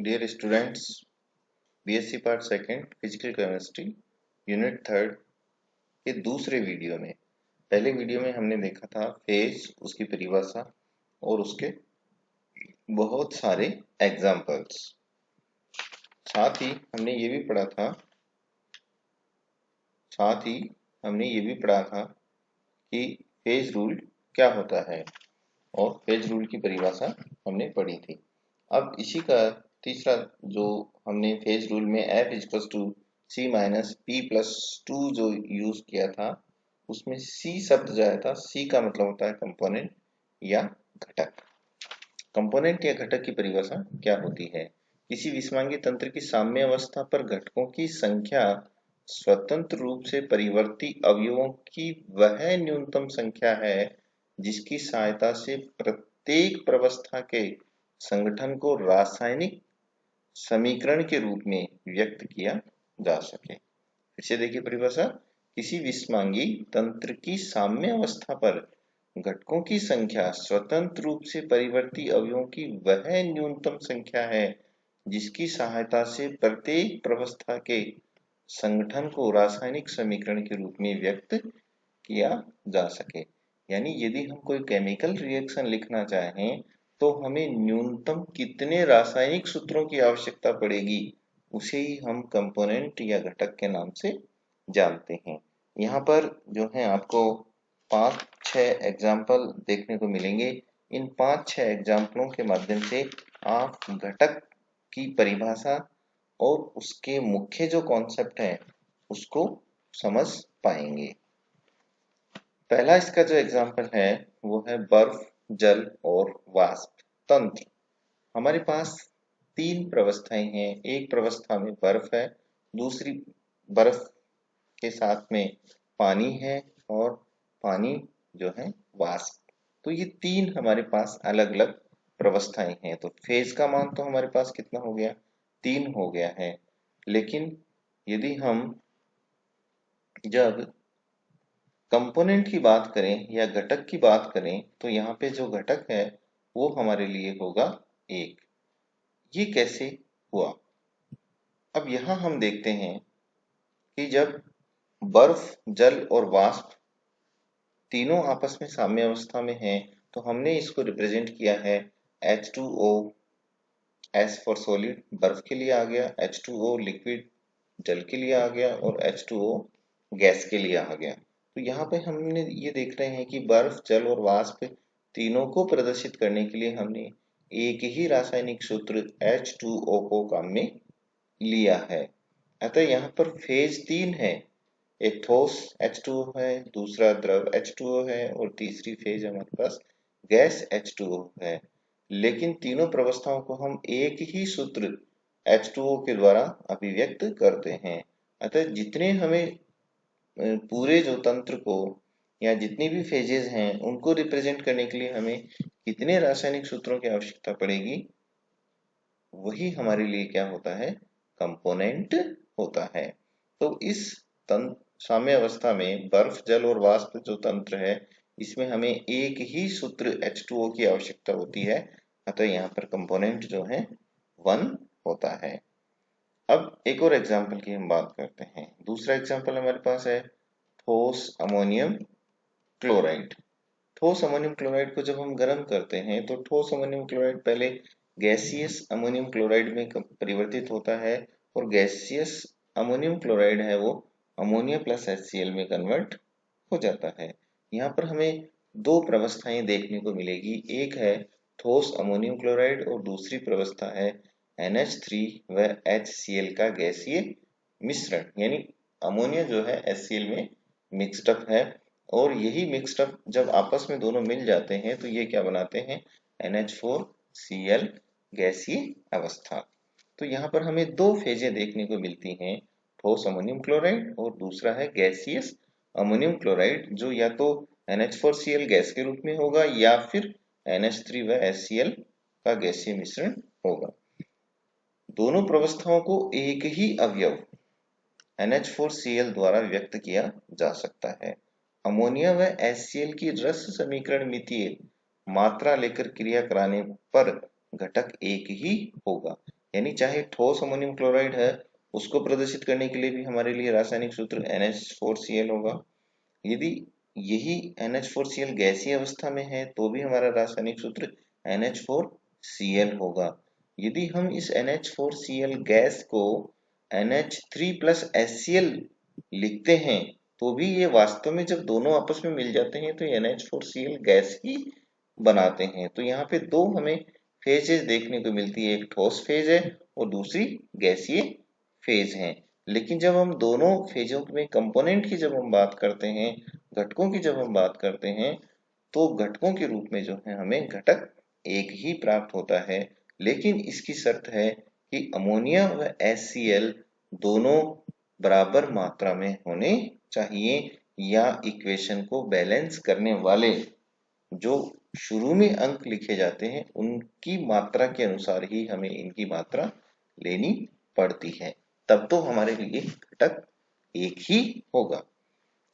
Dear students, BSc part second physical chemistry unit third के दूसरे video में, पहले वीडियो में हमने देखा था फेज, उसकी परिभाषा और उसके बहुत सारे एग्जाम्पल्स। साथ ही हमने ये भी पढ़ा था कि फेज रूल क्या होता है और फेज रूल की परिभाषा हमने पढ़ी थी। अब इसी का तीसरा जो हमने फेज रूल में F equals to C minus P plus 2 जो यूज किया था, उसमें C शब्द जो आया था, C का मतलब होता है कंपोनेंट या घटक। कंपोनेंट या घटक की परिभाषा क्या होती है? किसी विषमांगी तंत्र की साम्य अवस्था पर घटकों की संख्या स्वतंत्र रूप से परिवर्ती अवयवों की वह न्यूनतम संख्या है जिसकी सहायता से प्रत्येक प्रवस्था के संगठन को रासायनिक समीकरण के रूप में व्यक्त किया जा सके। फिर से देखिए परिभाषा, किसी विषमांगी तंत्र की साम्य अवस्था पर घटकों की संख्या स्वतंत्र रूप से परिवर्ती अवयवों की वह न्यूनतम संख्या है जिसकी सहायता से प्रत्येक प्रवस्था के संगठन को रासायनिक समीकरण के रूप में व्यक्त किया जा सके। यानी यदि हम कोई केमिकल रिएक्शन लिखना चाहें तो हमें न्यूनतम कितने रासायनिक सूत्रों की आवश्यकता पड़ेगी, उसे ही हम कंपोनेंट या घटक के नाम से जानते हैं। यहाँ पर जो है आपको 5-6 एग्जाम्पल देखने को मिलेंगे। इन 5-6 एग्जाम्पलों के माध्यम से आप घटक की परिभाषा और उसके मुख्य जो कॉन्सेप्ट है उसको समझ पाएंगे। पहला इसका जो एग्जाम्पल है वो है बर्फ, जल और वाष्प तंत्र। हमारे पास 3 प्रवस्थाएं हैं। एक प्रवस्था में बर्फ है, दूसरी बर्फ के साथ में पानी है और पानी जो है वाष्प। तो ये 3 हमारे पास अलग अलग प्रवस्थाएं हैं। तो फेज का मान तो हमारे पास कितना हो गया? 3 हो गया है। लेकिन यदि हम जब कंपोनेंट की बात करें या घटक की बात करें तो यहाँ पे जो घटक है वो हमारे लिए होगा 1। ये कैसे हुआ? अब यहाँ हम देखते हैं कि जब बर्फ, जल और वाष्प तीनों आपस में साम्य अवस्था में हैं तो हमने इसको रिप्रेजेंट किया है H2O, S फॉर सॉलिड बर्फ के लिए आ गया, H2O लिक्विड जल के लिए आ गया और H2O गैस के लिए आ गया। तो यहाँ पे हमने ये देख रहे हैं कि बर्फ, जल और वाष्प तीनों को प्रदर्शित करने के लिए हमने एक ही रासायनिक सूत्र H2O को काम में लिया है। अतः यहाँ पर फेज 3 है। एक ठोस H2O है, दूसरा द्रव H2O है और तीसरी फेज हमारे पास गैस H2O है। लेकिन तीनों प्रवस्थाओं को हम एक ही सूत्र H2O के द्वारा अभिव्यक्त करते हैं। अतः जितने हमें पूरे जो तंत्र को या जितनी भी फेजेस हैं उनको रिप्रेजेंट करने के लिए हमें कितने रासायनिक सूत्रों की आवश्यकता पड़ेगी, वही हमारे लिए क्या होता है? कंपोनेंट होता है। तो इस साम्य अवस्था में बर्फ, जल और वाष्प जो तंत्र है इसमें हमें एक ही सूत्र H2O की आवश्यकता होती है। अतः यहाँ पर कंपोनेंट जो है 1 होता है। अब एक और एग्जाम्पल की हम बात करते हैं। दूसरा एग्जाम्पल हमारे पास है ठोस अमोनियम क्लोराइड। ठोस अमोनियम क्लोराइड को जब हम गर्म करते हैं तो ठोस अमोनियम क्लोराइड पहले गैसियस अमोनियम क्लोराइड में परिवर्तित होता है और गैसियस अमोनियम क्लोराइड है वो अमोनिया प्लस HCl में कन्वर्ट हो जाता है। यहाँ पर हमें 2 प्रवस्थाएं देखने को मिलेगी। एक है ठोस अमोनियम क्लोराइड और दूसरी प्रवस्था है NH3 व HCl का गैसीय मिश्रण। यानी अमोनिया जो है HCl में मिक्स्ड अप है और यही मिक्स्ड अप जब आपस में दोनों मिल जाते हैं तो ये क्या बनाते हैं? NH4Cl गैसीय अवस्था। तो यहाँ पर हमें 2 फेजें देखने को मिलती हैं, ठोस अमोनियम क्लोराइड और दूसरा है गैसियस अमोनियम क्लोराइड, जो या तो NH4Cl गैस के रूप में होगा या फिर NH3 व HCl का गैसीय मिश्रण होगा। दोनों प्रवस्थाओं को एक ही अवयव NH4Cl द्वारा व्यक्त किया जा सकता है। अमोनिया व HCl की रस समीकरण मितीय मात्रा लेकर क्रिया कराने पर घटक एक ही होगा। यानी चाहे ठोस अमोनियम क्लोराइड है, उसको प्रदर्शित करने के लिए भी हमारे लिए रासायनिक सूत्र NH4Cl होगा। यदि यही NH4Cl गैसीय अवस्था में है तो भी हमारा रासायनिक सूत्र NH4Cl होगा। यदि हम इस NH4Cl गैस को NH3 प्लस HCl लिखते हैं तो भी ये वास्तव में जब दोनों आपस में मिल जाते हैं तो NH4Cl गैस ही बनाते हैं। तो यहाँ पे दो हमें फेजेस देखने को मिलती है, एक ठोस फेज है और दूसरी गैसीय फेज है। लेकिन जब हम दोनों फेजों में कंपोनेंट की जब हम बात करते हैं, घटकों की जब हम बात करते हैं, तो घटकों के रूप में जो है हमें घटक एक ही प्राप्त होता है। लेकिन इसकी शर्त है कि अमोनिया व HCl दोनों बराबर मात्रा में होने चाहिए, या इक्वेशन को बैलेंस करने वाले जो शुरू में अंक लिखे जाते हैं उनकी मात्रा के अनुसार ही हमें इनकी मात्रा लेनी पड़ती है, तब तो हमारे लिए घटक एक ही होगा।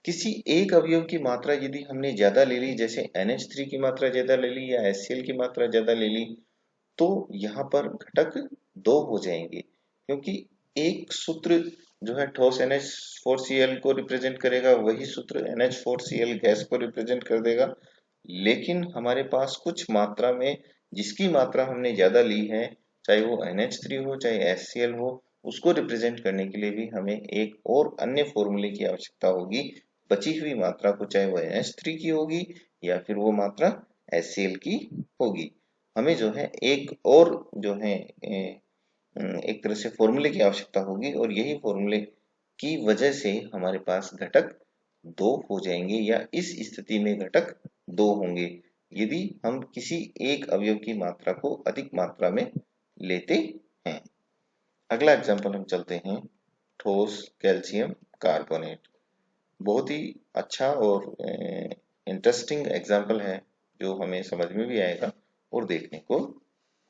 किसी एक अवयव की मात्रा यदि हमने ज्यादा ले ली, जैसे NH3 की मात्रा ज्यादा ले ली या HCl की मात्रा ज्यादा ले ली, तो यहाँ पर घटक दो हो जाएंगे, क्योंकि एक सूत्र जो है ठोस NH4Cl को रिप्रेजेंट करेगा, वही सूत्र NH4Cl गैस को रिप्रेजेंट कर देगा। लेकिन हमारे पास कुछ मात्रा में जिसकी मात्रा हमने ज्यादा ली है, चाहे वो NH3 हो चाहे HCl हो, उसको रिप्रेजेंट करने के लिए भी हमें एक और अन्य फॉर्मूले की आवश्यकता होगी। बची हुई मात्रा को चाहे वो NH3 की होगी या फिर वो मात्रा HCl की होगी, हमें जो है एक और जो है एक तरह से फॉर्मूले की आवश्यकता होगी, और यही फॉर्मूले की वजह से हमारे पास घटक दो हो जाएंगे, या इस स्थिति में घटक दो होंगे यदि हम किसी एक अवयव की मात्रा को अधिक मात्रा में लेते हैं। अगला एग्जांपल हम चलते हैं, ठोस कैल्शियम कार्बोनेट। बहुत ही अच्छा और इंटरेस्टिंग एग्जांपल है, जो हमें समझ में भी आएगा और देखने को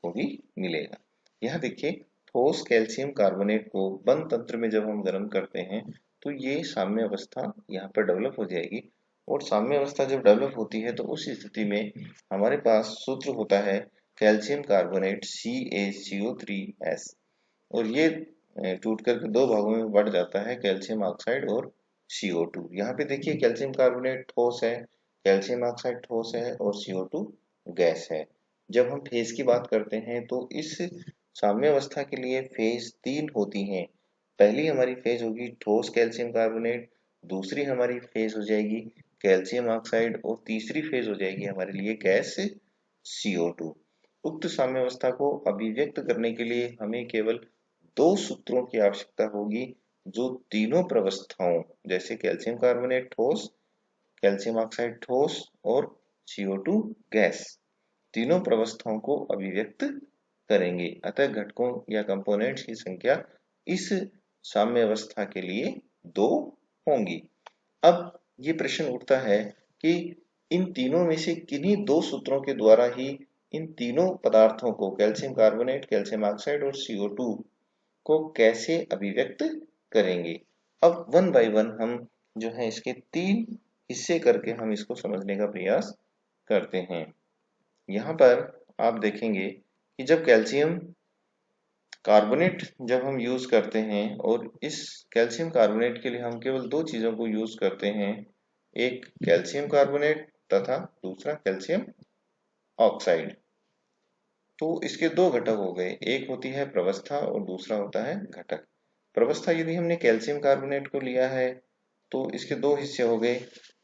भी मिलेगा। यहाँ देखिए, ठोस कैल्शियम कार्बोनेट को बंद तंत्र में जब हम गर्म करते हैं तो ये साम्य अवस्था यहाँ पर डेवलप हो जाएगी, और साम्य अवस्था जब डेवलप होती है तो उस स्थिति में हमारे पास सूत्र होता है कैल्शियम कार्बोनेट CaCO3S, और ये टूट करके दो भागों में बढ़ जाता है, कैल्शियम ऑक्साइड और CO2। यहाँ पे देखिए कैल्शियम कार्बोनेट ठोस है, कैल्शियम ऑक्साइड ठोस है और CO2 गैस है। जब हम फेज की बात करते हैं तो इस साम्य अवस्था के लिए फेज तीन होती हैं। पहली हमारी फेज होगी ठोस कैल्शियम कार्बोनेट, दूसरी हमारी फेज हो जाएगी कैल्शियम ऑक्साइड, और तीसरी फेज हो जाएगी हमारे लिए गैस CO2। उक्त साम्य अवस्था को अभिव्यक्त करने के लिए हमें केवल दो सूत्रों की आवश्यकता होगी, जो तीनों प्रवस्थाओं जैसे कैल्शियम कार्बोनेट ठोस, कैल्शियम ऑक्साइड ठोस और CO2 गैस, तीनों प्रवस्थाओं को अभिव्यक्त करेंगे। अतः घटकों या कंपोनेंट्स की संख्या इस साम्य अवस्था के लिए दो होंगी। अब ये प्रश्न उठता है कि इन तीनों में से किन्हीं दो सूत्रों के द्वारा ही इन तीनों पदार्थों को, कैल्शियम कार्बोनेट, कैल्शियम ऑक्साइड और CO2 को कैसे अभिव्यक्त करेंगे। अब वन बाय वन हम जो है इसके तीन हिस्से करके हम इसको समझने का प्रयास करते हैं। यहाँ पर आप देखेंगे कि जब कैल्शियम कार्बोनेट जब हम यूज करते हैं, और इस कैल्शियम कार्बोनेट के लिए हम केवल दो चीजों को यूज करते हैं, एक कैल्शियम कार्बोनेट तथा दूसरा कैल्शियम ऑक्साइड। तो इसके दो घटक हो गए, एक होती है प्रवस्था और दूसरा होता है घटक। प्रवस्था यदि हमने कैल्शियम कार्बोनेट को लिया है तो इसके दो हिस्से हो गए,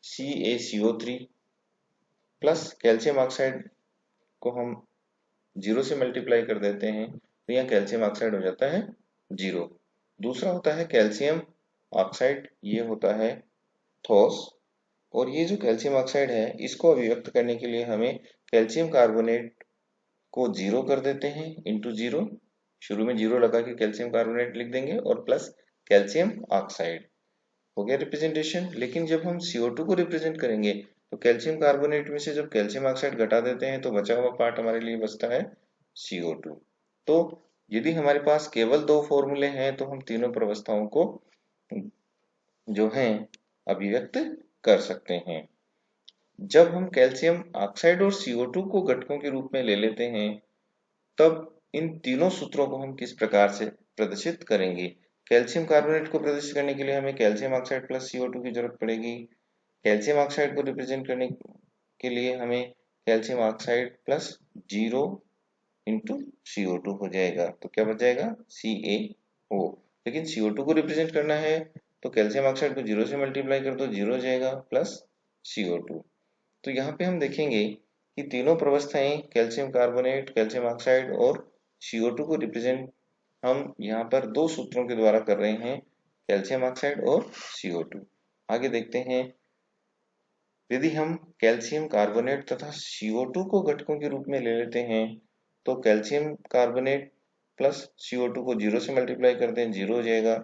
CaCO3 प्लस कैल्शियम ऑक्साइड को हम 0 से मल्टीप्लाई कर देते हैं तो यहाँ कैल्शियम ऑक्साइड हो जाता है 0। दूसरा होता है कैल्शियम ऑक्साइड, ये होता है ठोस, और ये जो कैल्शियम ऑक्साइड है इसको अभिव्यक्त करने के लिए हमें कैल्शियम कार्बोनेट को 0 कर देते हैं, इंटू 0, शुरू में 0 लगा के कैल्शियम कार्बोनेट लिख देंगे और प्लस कैल्शियम ऑक्साइड, हो गया रिप्रेजेंटेशन। लेकिन जब हम CO2 को रिप्रेजेंट करेंगे तो कैल्शियम कार्बोनेट में से जब कैल्शियम ऑक्साइड घटा देते हैं तो बचा हुआ पार्ट हमारे लिए बचता है CO2। तो यदि हमारे पास केवल दो फॉर्मूले हैं तो हम तीनों प्रवस्थाओं को जो है अभिव्यक्त कर सकते हैं। जब हम कैल्शियम ऑक्साइड और CO2 को घटकों के रूप में ले लेते हैं, तब इन तीनों सूत्रों को हम किस प्रकार से प्रदर्शित करेंगे। कैल्शियम कार्बोनेट को प्रदर्शित करने के लिए हमें कैल्शियम ऑक्साइड प्लस CO2 की जरूरत पड़ेगी। कैल्शियम ऑक्साइड को रिप्रेजेंट करने के लिए हमें calcium oxide plus 0 into CO2 हो जाएगा, तो क्या बच जाएगा CaO। लेकिन CO2 को रिप्रेजेंट करना है तो कैल्शियम ऑक्साइड को 0 से मल्टीप्लाई कर दो, 0 हो जाएगा प्लस CO2। तो यहाँ पे हम देखेंगे कि तीनों प्रवस्थाएं कैल्शियम कार्बोनेट, कैल्शियम ऑक्साइड और CO2 को रिप्रेजेंट हम यहाँ पर दो सूत्रों के द्वारा कर रहे हैं, कैल्शियम ऑक्साइड और CO2। आगे देखते हैं, यदि हम कैल्शियम कार्बोनेट तथा CO2 को घटकों के रूप में ले लेते हैं तो कैल्शियम कार्बोनेट प्लस CO2 को 0 से मल्टीप्लाई करते हैं, 0 हो जाएगा।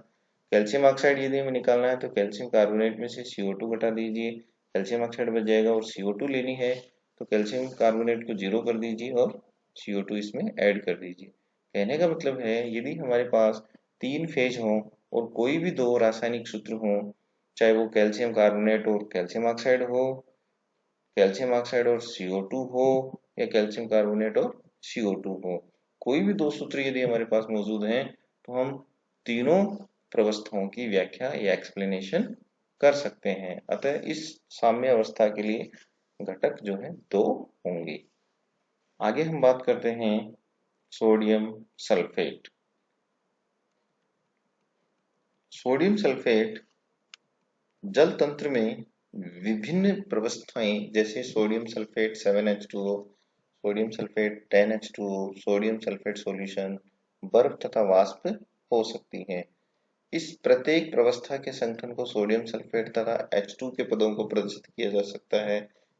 कैल्शियम ऑक्साइड यदि हमें निकालना है तो कैल्शियम कार्बोनेट में से CO2 घटा दीजिए, कैल्शियम ऑक्साइड बच जाएगा। और CO2 लेनी है तो कैल्शियम कार्बोनेट को 0 कर दीजिए और CO2 इसमें ऐड कर दीजिए। कहने का मतलब है, यदि हमारे पास 3 फेज हों और कोई भी दो रासायनिक सूत्र हों, चाहे वो कैल्शियम कार्बोनेट और कैल्शियम ऑक्साइड हो, कैल्शियम ऑक्साइड और CO2 हो, या कैल्शियम कार्बोनेट और CO2 हो, कोई भी दो सूत्र यदि हमारे पास मौजूद हैं तो हम तीनों प्रवस्थाओं की व्याख्या या एक्सप्लेनेशन कर सकते हैं। अतः इस साम्य अवस्था के लिए घटक जो है दो होंगे। आगे हम बात करते हैं सोडियम सल्फेट। सोडियम सल्फेट जल तंत्र में विभिन्न प्रवस्थाएं जैसे sodium sulphate 7H2O, sodium sulphate 10H2O, sodium sulphate solution, बर्फ तथा वाष्प हो सकती हैं। इस प्रत्येक प्रवस्था के संगठन को सोडियम सल्फेट तथा H2 के पदों को प्रदर्शित किया जा सकता है,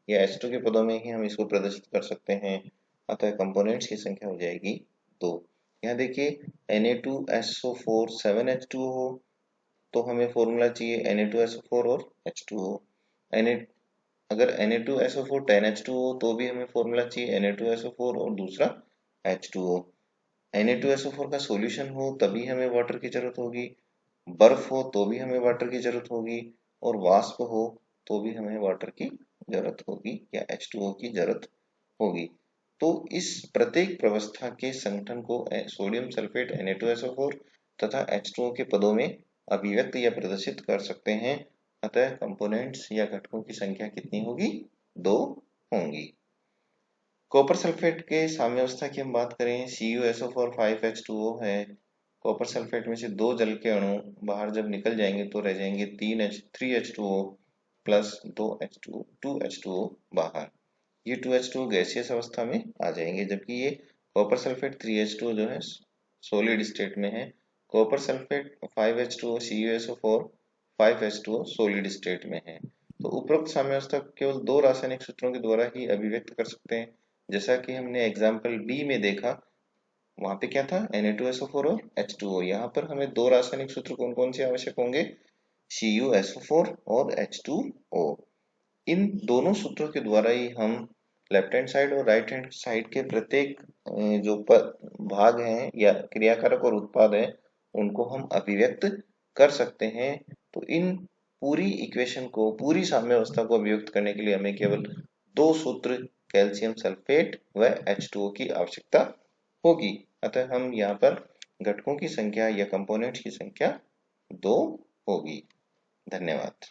या H2 के पदों में ही हम इसको प्रदर्शित कर सकते हैं। अतः कंपोनेंट्स की संख्या हो जाएगी 2। यहाँ देखिए Na2SO4 7H2O हो तो हमें फॉर्मूला चाहिए Na2SO4 और H2O। अगर Na2SO4 10H2O हो तो भी हमें फॉर्मूला चाहिए Na2SO4 और दूसरा H2O। Na2SO4 का सॉल्यूशन हो तभी हमें वाटर की जरूरत होगी, बर्फ हो तो भी हमें वाटर की जरूरत होगी, और वाष्प हो तो भी हमें वाटर की जरूरत होगी या H2O की जरूरत होगी। तो इस प्रत्येक प्रवस्था के संगठन को सोडियम सल्फेट Na2SO4 तथा H2O के पदों में अभिव्यक्त या प्रदर्शित कर सकते हैं। अतः कंपोनेंट्स या घटकों की संख्या कितनी होगी? 2 होंगी। कॉपर सल्फेट के साम्यावस्था की हम बात करें, CuSO4 5H2O है। कॉपर सल्फेट में से दो जल के अणु बाहर जब निकल जाएंगे तो रह जाएंगे 3H2O प्लस 2H2O बाहर। ये 2H2O गैसियस अवस्था में आ जाएंगे, जबकि ये कॉपर सल्फेट 3H2O जो है सॉलिड स्टेट में है। Copper sulphate 5H2O CuSO4 5H2O solid state में है। तो उपरोक्त साम्यावस्था केवल दो रासायनिक सूत्रों के द्वारा ही अभिव्यक्त कर सकते हैं। जैसा कि हमने एग्जाम्पल बी में देखा, वहां पे क्या था, Na2SO4 और H2O। यहाँ पर हमें दो रासायनिक सूत्र कौन कौन से आवश्यक होंगे, CuSO4 और H2O। इन दोनों सूत्रों के द्वारा ही हम लेफ्ट हैंड साइड और राइट हैंड साइड के प्रत्येक जो भाग हैं या क्रियाकारक और उत्पाद हैं उनको हम अभिव्यक्त कर सकते हैं। तो इन पूरी इक्वेशन को, पूरी साम्य अवस्था को अभिव्यक्त करने के लिए हमें केवल दो सूत्र कैल्शियम सल्फेट व H2O की आवश्यकता होगी। अतः हम यहाँ पर घटकों की संख्या या कंपोनेंट्स की संख्या 2 होगी। धन्यवाद।